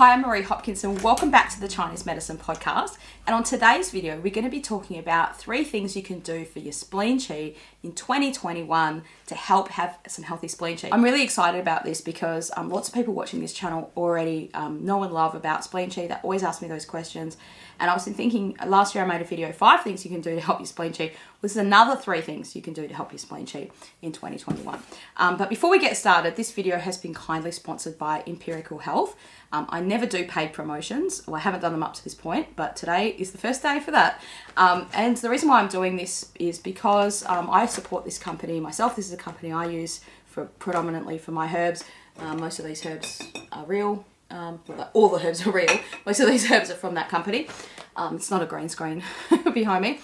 Hi, I'm Marie Hopkinson. Welcome back to the Chinese Medicine Podcast. And on today's video, we're going to be talking about 3 things you can do for your Spleen Qi in 2021 to help have some healthy Spleen Qi. I'm really excited about this because lots of people watching this channel already know and love about Spleen Qi. They always ask me those questions. And I was thinking, last year I made a video, 5 things you can do to help your Spleen Qi. This is another 3 things you can do to help your Spleen Qi in 2021. But before we get started, this video has been kindly sponsored by Empirical Health. I never do paid promotions. Well, I haven't done them up to this point, but today is the first day for that. And the reason why I'm doing this is because I support this company myself. This is a company I use predominantly for my herbs. Most of these herbs are real. All the herbs are real. Most of these herbs are from that company. It's not a green screen behind me.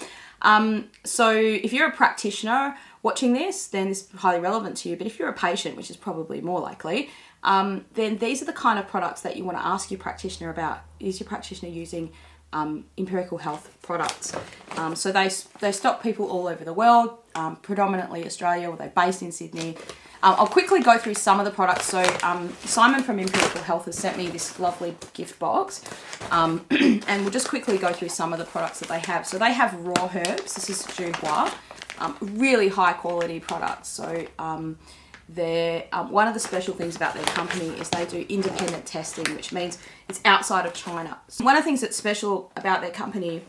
So if you're a practitioner watching this, then this is highly relevant to you. But if you're a patient, which is probably more likely, then these are the kind of products that you want to ask your practitioner about. Is your practitioner using Empirical Health products? So they stock people all over the world, predominantly Australia, or they're based in Sydney. I'll quickly go through some of the products. So Simon from Empirical Health has sent me this lovely gift box, and we'll just quickly go through some of the products that they have. So they have raw herbs. This is Juhua, really high quality products. So one of the special things about their company is they do independent testing, which means it's outside of China. So one of the things that's special about their company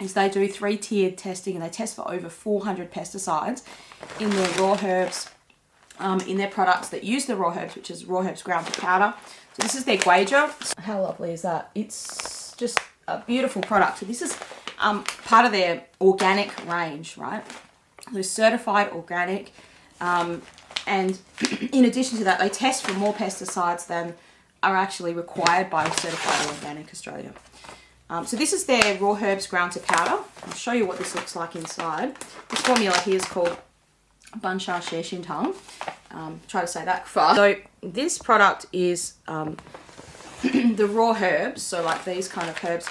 is they do 3-tiered testing, and they test for over 400 pesticides in their raw herbs, in their products that use the raw herbs, which is raw herbs ground to powder. So this is their Guaja. How lovely is that? It's just a beautiful product. So this is part of their organic range, right? They're certified organic. And in addition to that, they test for more pesticides than are actually required by Certified Organic Australia. So this is their raw herbs ground to powder. I'll show you what this looks like inside. This formula here is called Bansha Sheshintang. Try to say that fast. So this product is the raw herbs, so like these kind of herbs,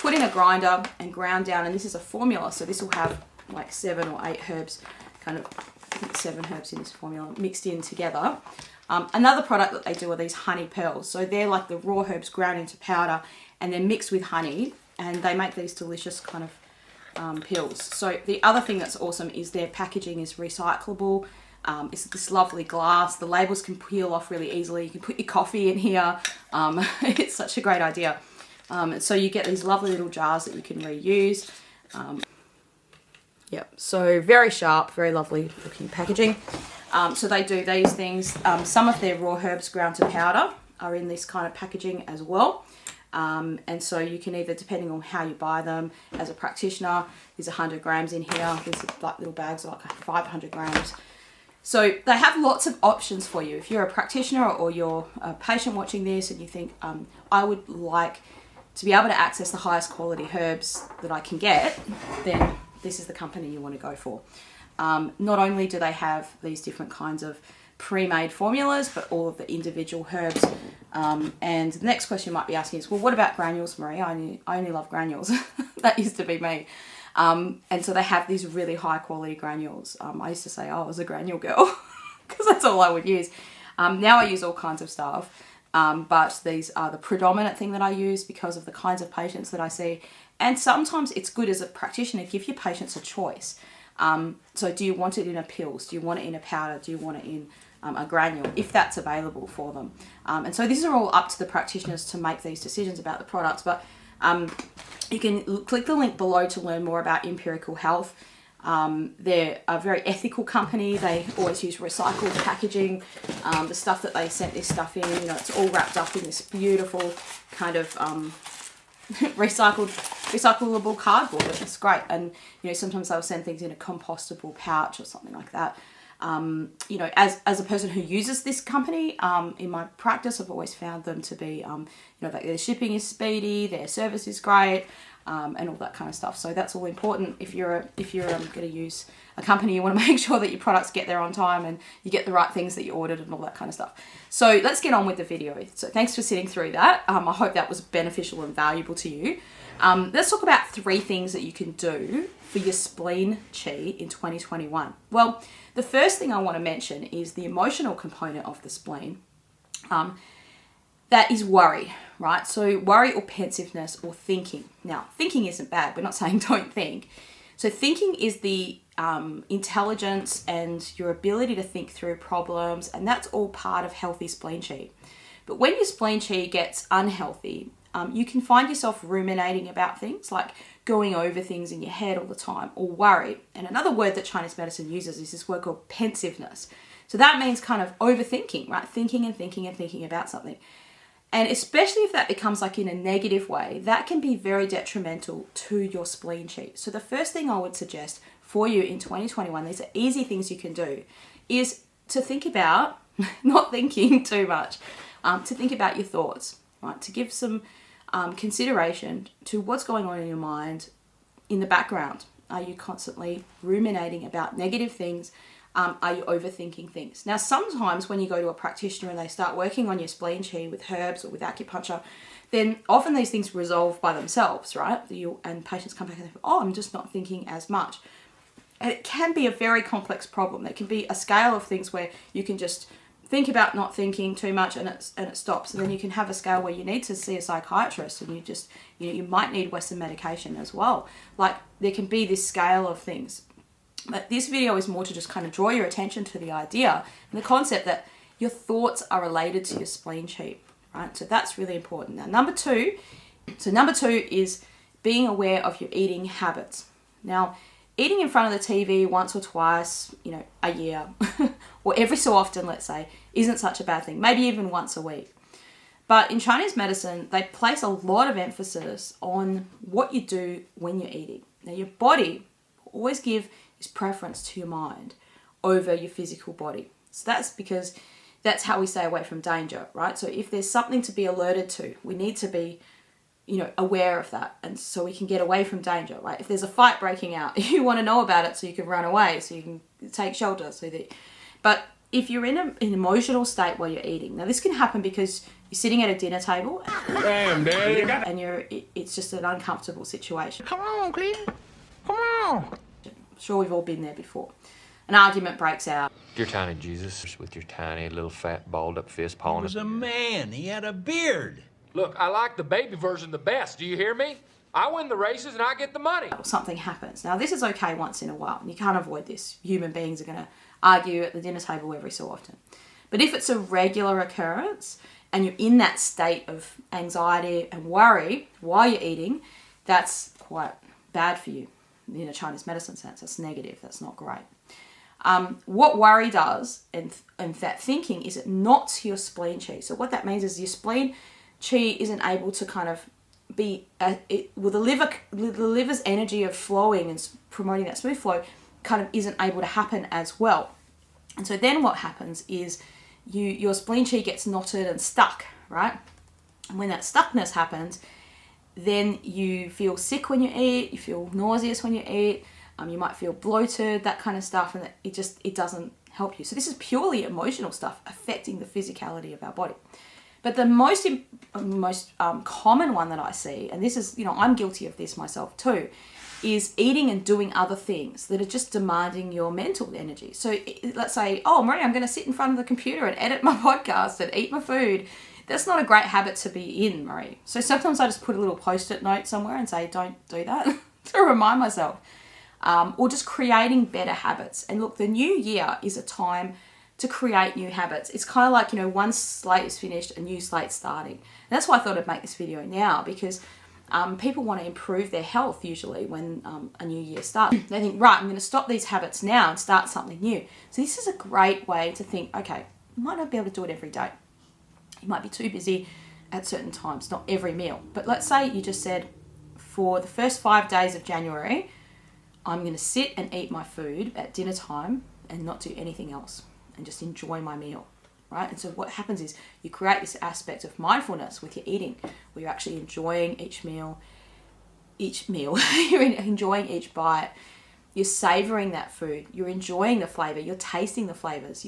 put in a grinder and ground down, and this is a formula. So this will have like 7 or 8 herbs, kind of, I think 7 herbs in this formula mixed in together. Another product that they do are these honey pearls. So they're like the raw herbs ground into powder and then mixed with honey, and they make these delicious kind of pills. So the other thing that's awesome is their packaging is recyclable. It's this lovely glass. The labels can peel off really easily. You can put your coffee in here. It's such a great idea. So you get these lovely little jars that you can reuse. Yep, so very sharp, very lovely looking packaging. So they do these things. Some of their raw herbs ground to powder are in this kind of packaging as well. And so you can either, depending on how you buy them, as a practitioner, there's 100 grams in here. These are like little bags of like 500 grams. So they have lots of options for you. If you're a practitioner or you're a patient watching this and you think, I would like to be able to access the highest quality herbs that I can get, then this is the company you want to go for. Not only do they have these different kinds of pre-made formulas, but all of the individual herbs. And the next question you might be asking is, well, what about granules, Marie? I only love granules. That used to be me. And so they have these really high quality granules. I used to say, I was a granule girl because that's all I would use. Now I use all kinds of stuff. But these are the predominant thing that I use because of the kinds of patients that I see. And sometimes it's good as a practitioner, give your patients a choice. So do you want it in a pills? Do you want it in a powder? Do you want it in a granule, if that's available for them? And so these are all up to the practitioners to make these decisions about the products. But you can click the link below to learn more about Empirical Health. They're a very ethical company. They always use recycled packaging. The stuff that they sent this stuff in, it's all wrapped up in this beautiful kind of recyclable cardboard. It's great. And sometimes they'll send things in a compostable pouch or something like that. As a person who uses this company in my practice, I've always found them to be like their shipping is speedy, their service is great, and all that kind of stuff. So that's all important. If you're going to use a company, you want to make sure that your products get there on time and you get the right things that you ordered and all that kind of stuff. So let's get on with the video. So thanks for sitting through that. I hope that was beneficial and valuable to you. Let's talk about 3 things that you can do for your Spleen Qi in 2021. Well, the first thing I want to mention is the emotional component of the spleen. that is worry, right? So worry or pensiveness or thinking. Now, thinking isn't bad. We're not saying don't think. So thinking is the intelligence and your ability to think through problems, and that's all part of healthy spleen qi. But when your spleen qi gets unhealthy, you can find yourself ruminating about things, like going over things in your head all the time, or worry. And another word that Chinese medicine uses is this word called pensiveness. So that means kind of overthinking, right? Thinking and thinking and thinking about something. And especially if that becomes like in a negative way, that can be very detrimental to your spleen qi. So the first thing I would suggest for you in 2021, these are easy things you can do, is to think about, not thinking too much, to think about your thoughts, right? To give some consideration to what's going on in your mind in the background. Are you constantly ruminating about negative things? Are you overthinking things? Now, sometimes when you go to a practitioner and they start working on your spleen qi with herbs or with acupuncture, then often these things resolve by themselves, right? And patients come back and they go, oh, I'm just not thinking as much. And it can be a very complex problem. There can be a scale of things where you can just think about not thinking too much and it stops. And then you can have a scale where you need to see a psychiatrist and you might need Western medication as well. Like, there can be this scale of things. But this video is more to just kind of draw your attention to the idea and the concept that your thoughts are related to your spleen qi, right? So that's really important. Now, number two is being aware of your eating habits. Now, eating in front of the TV once or twice, a year, or every so often, let's say, isn't such a bad thing. Maybe even once a week. But in Chinese medicine, they place a lot of emphasis on what you do when you're eating. Now, your body always give its preference to your mind over your physical body. So that's because that's how we stay away from danger, right? So if there's something to be alerted to, we need to be aware of that, and so we can get away from danger, right? If there's a fight breaking out, you want to know about it so you can run away, so you can take shelter. But if you're in an emotional state while you're eating, now this can happen because you're sitting at a dinner table, damn, Daddy, and it's just an uncomfortable situation. Come on, Clem. Come on. I'm sure we've all been there before. An argument breaks out. Your tiny Jesus with your tiny little fat balled up fist pawing. He was a man. He had a beard. Look, I like the baby version the best. Do you hear me? I win the races and I get the money. Something happens. Now, this is okay once in a while, and you can't avoid this. Human beings are going to argue at the dinner table every so often. But if it's a regular occurrence and you're in that state of anxiety and worry while you're eating, that's quite bad for you in a Chinese medicine sense. That's negative. That's not great. What worry does and that thinking is it knots your spleen qi. So what that means is your spleen qi isn't able to kind of be the liver's energy of flowing and promoting that smooth flow kind of isn't able to happen as well. And so then what happens is your spleen qi gets knotted and stuck, right? And when that stuckness happens, then you feel sick when you eat, you feel nauseous when you eat, you might feel bloated, that kind of stuff, and it doesn't help you. So this is purely emotional stuff affecting the physicality of our body. But the most common one that I see, and this is, I'm guilty of this myself too, is eating and doing other things that are just demanding your mental energy. So let's say, oh, Maria, I'm going to sit in front of the computer and edit my podcast and eat my food. That's not a great habit to be in, Marie. So sometimes I just put a little post-it note somewhere and say, don't do that, to remind myself. Or just creating better habits. And look, the new year is a time to create new habits. It's kind of like, one slate is finished, a new slate's starting. And that's why I thought I'd make this video now, because people want to improve their health usually when a new year starts. They think, right, I'm going to stop these habits now and start something new. So this is a great way to think, okay, you might not be able to do it every day. You might be too busy at certain times, not every meal. But let's say you just said, for the first 5 days of January, I'm going to sit and eat my food at dinner time and not do anything else and just enjoy my meal, right? And so what happens is you create this aspect of mindfulness with your eating, where you're actually enjoying each meal, you're enjoying each bite, you're savoring that food, you're enjoying the flavor, you're tasting the flavors,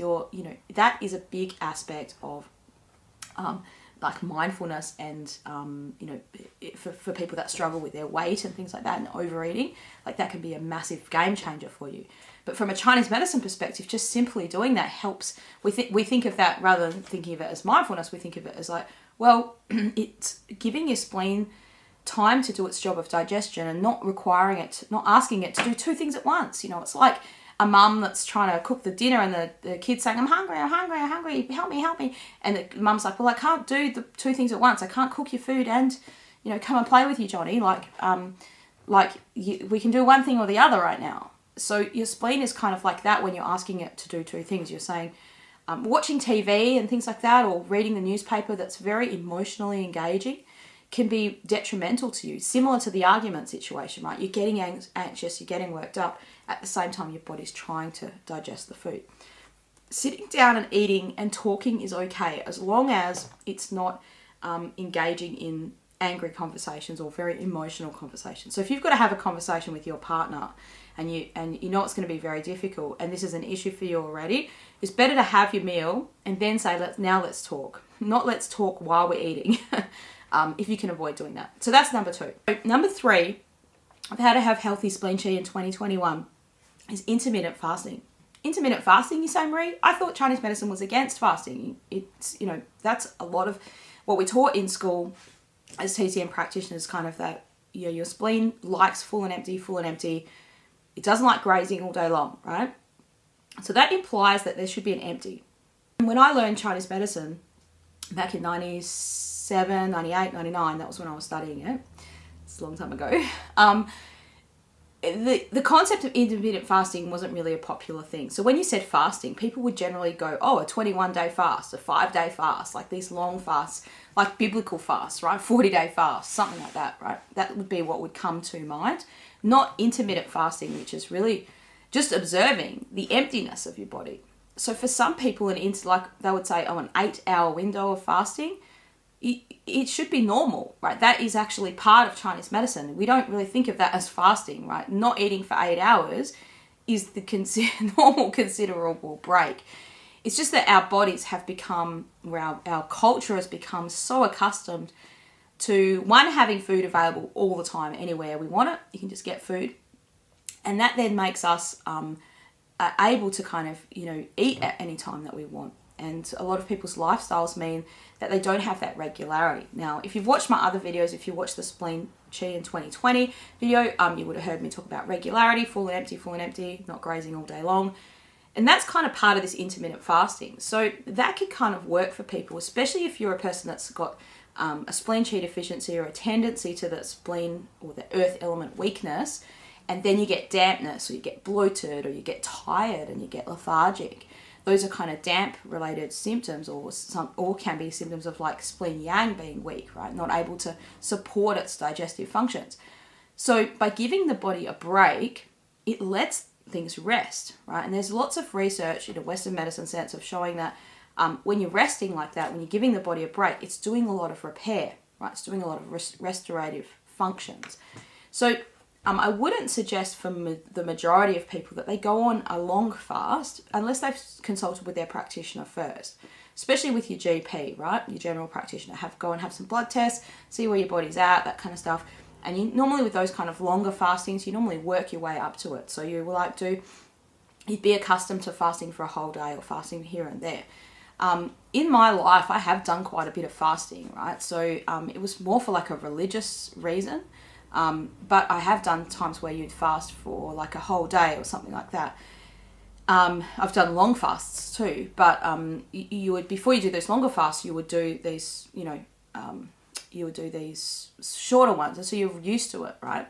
that is a big aspect of like mindfulness and for people that struggle with their weight and things like that and overeating, like that can be a massive game changer for you. But from a Chinese medicine perspective, just simply doing that helps. We think of that, rather than thinking of it as mindfulness, we think of it as like, Well, it's giving your spleen time to do its job of digestion and not asking it to do two things at once. You know, it's like a mum that's trying to cook the dinner and the kid's saying, I'm hungry, help me. And the mum's like, well, I can't do the two things at once. I can't cook your food and, you know, come and play with you, Johnny. We can do one thing or the other right now. So your spleen is kind of like that when you're asking it to do two things. You're saying, watching TV and things like that, or reading the newspaper that's very emotionally engaging, can be detrimental to you. Similar to the argument situation, right? You're getting anxious, you're getting worked up. At the same time, your body's trying to digest the food. Sitting down and eating and talking is okay, as long as it's not engaging in angry conversations or very emotional conversations. So if you've got to have a conversation with your partner and you know it's going to be very difficult and this is an issue for you already, it's better to have your meal and then say, let's talk. Not let's talk while we're eating, if you can avoid doing that. So that's number 2. Number 3 of how to have healthy spleen qi in 2021 is intermittent fasting. Intermittent fasting, you say, Marie? I thought Chinese medicine was against fasting. It's, you know, that's a lot of what we taught in school as TCM practitioners, kind of that, you know, your spleen likes full and empty. It doesn't like grazing all day long, right? So that implies that there should be an empty. When I learned Chinese medicine back in 97, 98, 99, that was when I was studying it. It's a long time ago. The concept of intermittent fasting wasn't really a popular thing. So when you said fasting, people would generally go, oh, a 21-day fast, a 5-day fast, like these long fasts, like biblical fasts, right? 40-day fast, something like that, right? That would be what would come to mind. Not intermittent fasting, which is really just observing the emptiness of your body. So for some people, they would say, an 8-hour window of fasting, it should be normal, right? That is actually part of Chinese medicine. We don't really think of that as fasting, right? Not eating for 8 hours is the normal considerable break. It's just that our bodies have become, our culture has become so accustomed to, one, having food available all the time, anywhere we want it. You can just get food. And that then makes us able to kind of, you know, eat at any time that we want. And a lot of people's lifestyles mean that they don't have that regularity. Now, if you've watched my other videos, if you watched the Spleen Qi in 2020 video, you would have heard me talk about regularity, full and empty, not grazing all day long. And that's kind of part of this intermittent fasting. So that could kind of work for people, especially if you're a person that's got a spleen qi deficiency or a tendency to the spleen or the earth element weakness, and then you get dampness, or you get bloated, or you get tired and you get lethargic. Those are kind of damp related symptoms, or can be symptoms of like spleen yang being weak, right? Not able to support its digestive functions. So by giving the body a break, it lets things rest, right? And there's lots of research in a Western medicine sense of showing that when you're resting like that, when you're giving the body a break, it's doing a lot of repair, right? It's doing a lot of restorative functions. So I wouldn't suggest for the majority of people that they go on a long fast unless they've consulted with their practitioner first, especially with your GP, right? Your general practitioner. Go and have some blood tests, see where your body's at, that kind of stuff. And you normally, with those kind of longer fastings, you normally work your way up to it. So you'd be accustomed to fasting for a whole day or fasting here and there. In my life, I have done quite a bit of fasting, right? So it was more for like a religious reason. But I have done times where you'd fast for like a whole day or something like that. I've done long fasts too, but you would, before you do those longer fasts, you would do these, you would do these shorter ones, and so you're used to it, right?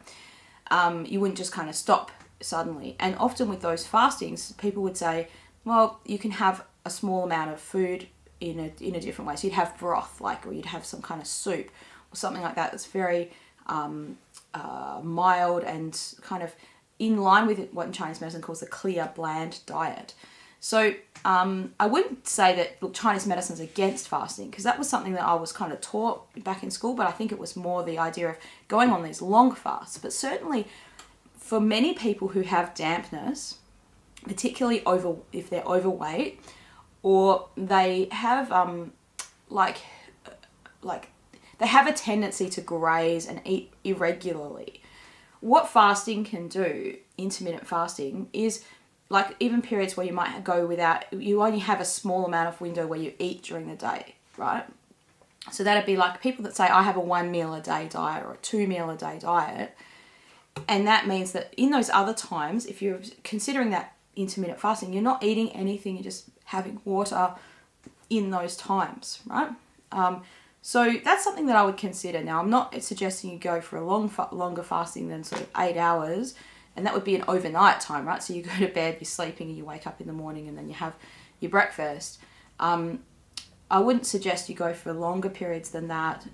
You wouldn't just kind of stop suddenly. And often with those fastings, people would say, well, you can have a small amount of food in a different way. So you'd have broth, or you'd have some kind of soup or something like that that's very mild and kind of in line with what in Chinese medicine calls the clear, bland diet. So I wouldn't say that Chinese medicine is against fasting, because that was something that I was kind of taught back in school, but I think it was more the idea of going on these long fasts. But certainly for many people who have dampness, particularly if they're overweight, or they have they have a tendency to graze and eat irregularly. What fasting can do, intermittent fasting, is like even periods where you might go without, you only have a small amount of window where you eat during the day, right? So that'd be like people that say, I have a 1 meal a day diet or a 2 meal a day diet. And that means that in those other times, if you're considering that intermittent fasting, you're not eating anything, you're just having water in those times, right? So that's something that I would consider. Now, I'm not suggesting you go for a longer fasting than sort of 8 hours, and that would be an overnight time, right? So you go to bed, you're sleeping, and you wake up in the morning, and then you have your breakfast. I wouldn't suggest you go for longer periods than that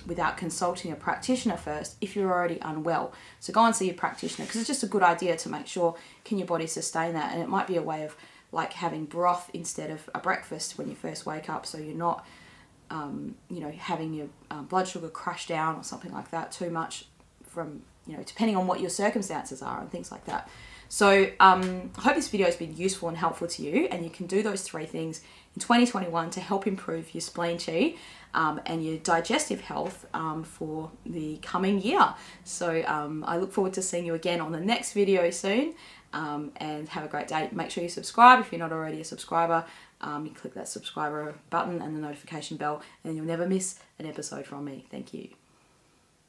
without consulting a practitioner first if you're already unwell. So go and see your practitioner, because it's just a good idea to make sure, can your body sustain that? And it might be a way of like having broth instead of a breakfast when you first wake up, so you're not having your blood sugar crash down or something like that too much from, depending on what your circumstances are and things like that. So I hope this video has been useful and helpful to you, and you can do those 3 things in 2021 to help improve your spleen qi and your digestive health for the coming year. So I look forward to seeing you again on the next video soon, and have a great day. Make sure you subscribe if you're not already a subscriber. You click that subscriber button and the notification bell, and you'll never miss an episode from me. Thank you.